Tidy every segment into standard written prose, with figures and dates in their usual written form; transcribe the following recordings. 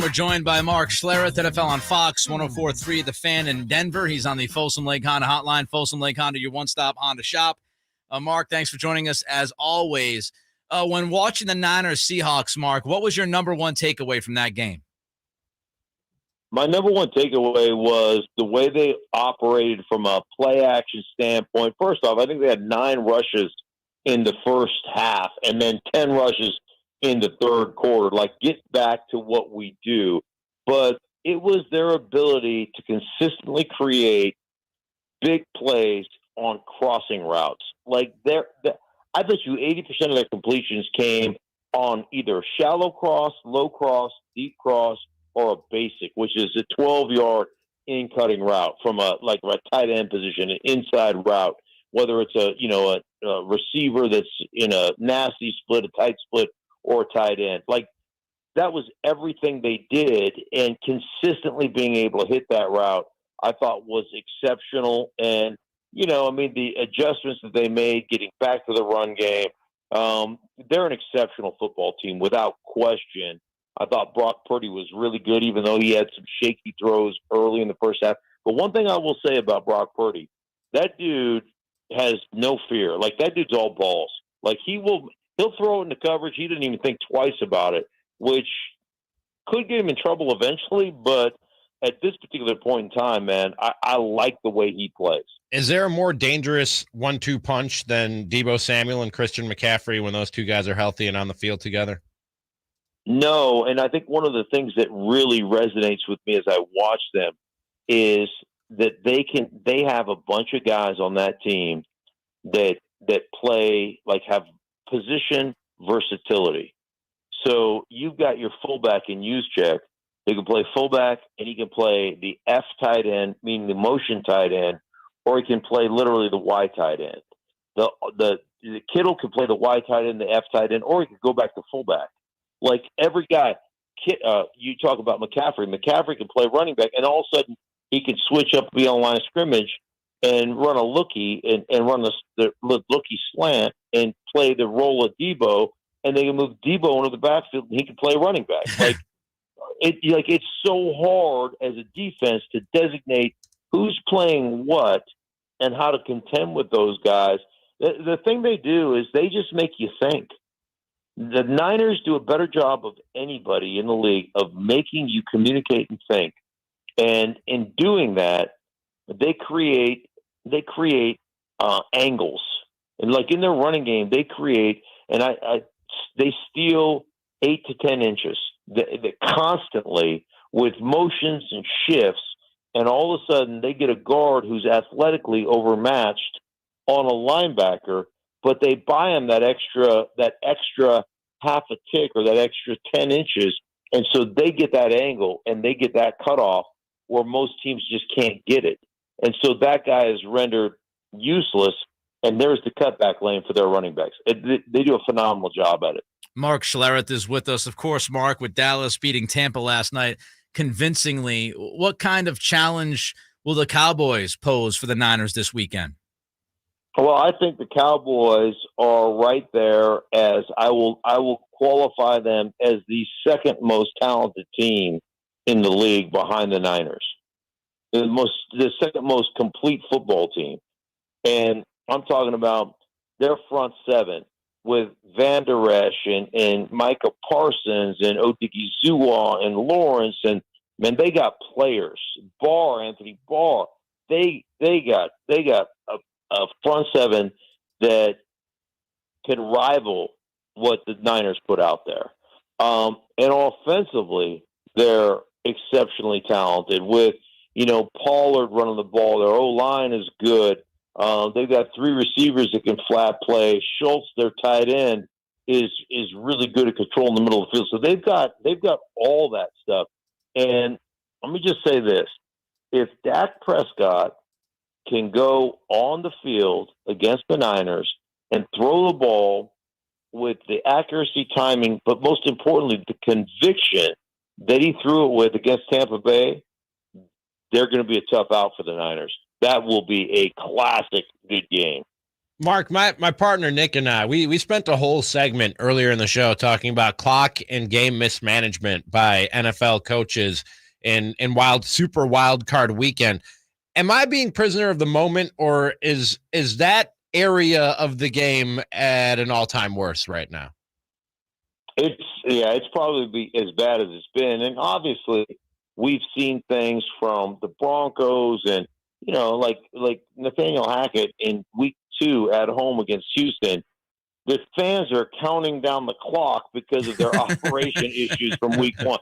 we're joined by Mark Schlereth, NFL on Fox 104.3 The Fan in Denver. He's on the Folsom Lake Honda hotline. Folsom Lake Honda, your one-stop Honda shop. Mark, thanks for joining us as always. When watching the Niners-Seahawks, Mark, what was your number one takeaway from that game? My number one takeaway was the way they operated from a play-action standpoint. First off, I think they had 9 rushes in the first half and then 10 rushes in the third quarter. Like, get back to what we do. But it was their ability to consistently create big plays on crossing routes. Like, I bet you 80% of their completions came on either shallow cross, low cross, deep cross, or a basic, which is a 12-yard in-cutting route from a tight end position, an inside route, whether it's a receiver that's in a nasty split, a tight split, or a tight end. Like, that was everything they did, and consistently being able to hit that route, I thought was exceptional. And, the adjustments that they made, getting back to the run game, they're an exceptional football team without question. I thought Brock Purdy was really good, even though he had some shaky throws early in the first half. But one thing I will say about Brock Purdy, that dude has no fear. Like, that dude's all balls. Like, he'll throw it into coverage. He didn't even think twice about it, which could get him in trouble eventually. But at this particular point in time, man, I like the way he plays. Is there a more dangerous 1-2 punch than Deebo Samuel and Christian McCaffrey when those two guys are healthy and on the field together? No, and I think one of the things that really resonates with me as I watch them is that they have a bunch of guys on that team that play, like, have position versatility. So you've got your fullback in Juszczyk. He can play fullback, and he can play the F tight end, meaning the motion tight end, or he can play literally the Y tight end. The Kittle can play the Y tight end, the F tight end, or he could go back to fullback. Like, every guy, you talk about McCaffrey. McCaffrey can play running back, and all of a sudden he can switch up beyond line of scrimmage and run a lookie and run the lookie slant and play the role of Deebo, and they can move Deebo into the backfield, and he can play running back. It's so hard as a defense to designate who's playing what and how to contend with those guys. The thing they do is they just make you think. The Niners do a better job of anybody in the league of making you communicate and think. And in doing that, they create angles. And like in their running game, they create, and they steal 8 to 10 inches they constantly with motions and shifts. And all of a sudden they get a guard who's athletically overmatched on a linebacker, but they buy him that extra half a tick or that extra 10 inches. And so they get that angle and they get that cutoff where most teams just can't get it. And so that guy is rendered useless. And there's the cutback lane for their running backs. They do a phenomenal job at it. Mark Schlereth is with us. Of course, Mark, with Dallas beating Tampa last night convincingly, what kind of challenge will the Cowboys pose for the Niners this weekend? Well, I think the Cowboys are right there as I will qualify them as the second most talented team in the league behind the Niners. The second most complete football team. And I'm talking about their front seven with Van Der Esch and Micah Parsons and Odighizuwa and Lawrence. And, man, they got players. Anthony Barr. They got a front seven that could rival what the Niners put out there. And offensively, they're exceptionally talented with, Pollard running the ball. Their O-line is good. They've got 3 receivers that can flat play. Schultz, their tight end, is really good at controlling the middle of the field. So they've got all that stuff. And let me just say this. If Dak Prescott can go on the field against the Niners and throw the ball with the accuracy, timing, but most importantly, the conviction that he threw it with against Tampa Bay, they're going to be a tough out for the Niners. That will be a classic good game. Mark, my partner Nick and I, we spent a whole segment earlier in the show talking about clock and game mismanagement by NFL coaches in super wild card weekend. Am I being prisoner of the moment, or is that area of the game at an all-time worst right now? It's probably as bad as it's been, and obviously we've seen things from the Broncos and like Nathaniel Hackett in week 2 at home against Houston. The fans are counting down the clock because of their operation issues from week 1.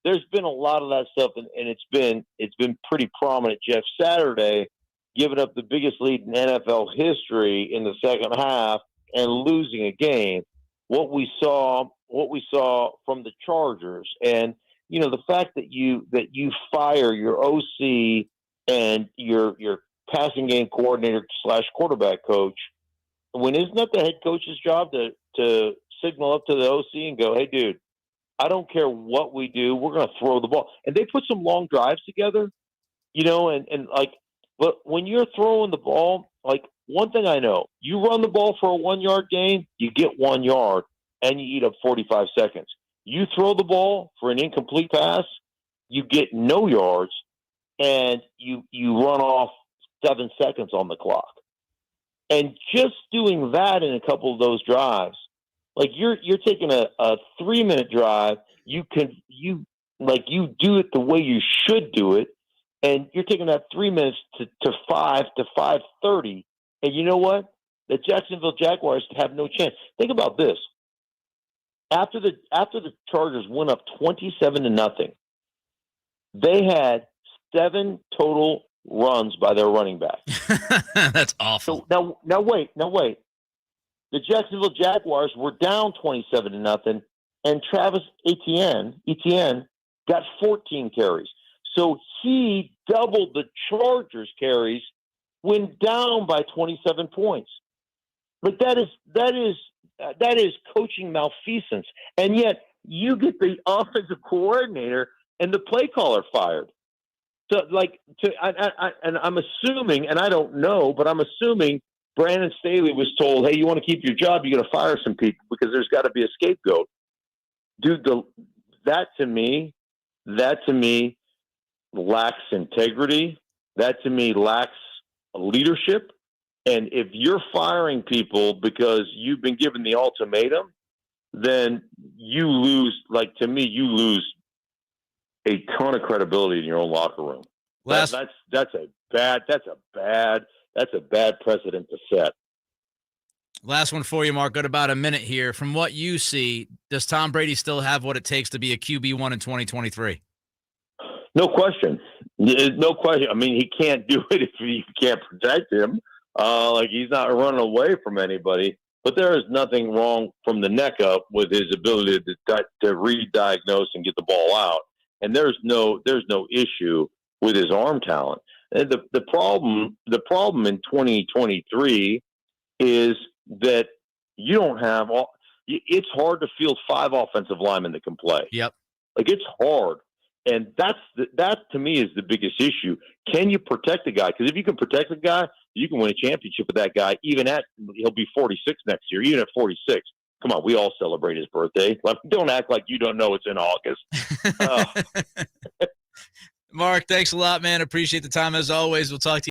There's been a lot of that stuff, and it's been pretty prominent. Jeff Saturday giving up the biggest lead in NFL history in the second half and losing a game. What we saw from the Chargers, and the fact that you fire your OC and your passing game coordinator / quarterback coach, when isn't that the head coach's job to signal up to the OC and go, hey, dude, I don't care what we do, we're going to throw the ball. And they put some long drives together, but when you're throwing the ball, one thing I know, you run the ball for a 1-yard gain, you get 1 yard, and you eat up 45 seconds. You throw the ball for an incomplete pass, you get no yards, and you run off 7 seconds on the clock. And just doing that in a couple of those drives, you're taking a 3-minute drive, you do it the way you should do it, and you're taking that 3 minutes to 5:30. And you know what? The Jacksonville Jaguars have no chance. Think about this. After the Chargers went up 27-0, they had 7 total runs by their running back. That's awful. So now wait. The Jacksonville Jaguars were down 27-0, and Travis Etienne got 14 carries. So he doubled the Chargers carries when down by 27 points. But that is coaching malfeasance. And yet you get the offensive coordinator and the play caller fired. So and I'm assuming, and I don't know, but I'm assuming Brandon Staley was told, hey, you want to keep your job, you got to fire some people because there's got to be a scapegoat. Dude, that to me lacks integrity. That to me lacks leadership. And if you're firing people because you've been given the ultimatum, then you lose, to me, you lose a ton of credibility in your own locker room. That's a bad precedent to set. Last one for you, Mark. Got about a minute here. From what you see, does Tom Brady still have what it takes to be a QB1 in 2023? No question. No question. I mean, he can't do it if you can't protect him. He's not running away from anybody. But there is nothing wrong from the neck up with his ability to re-diagnose and get the ball out. And there's no issue with his arm talent. And the problem in 2023 is that you don't have all. It's hard to field 5 offensive linemen that can play. Yep. It's hard. And that to me is the biggest issue. Can you protect a guy? Because if you can protect a guy, you can win a championship with that guy. He'll be 46 next year. Even at 46, come on, we all celebrate his birthday. Don't act like you don't know it's in August. Mark, thanks a lot, man. Appreciate the time as always. We'll talk to you.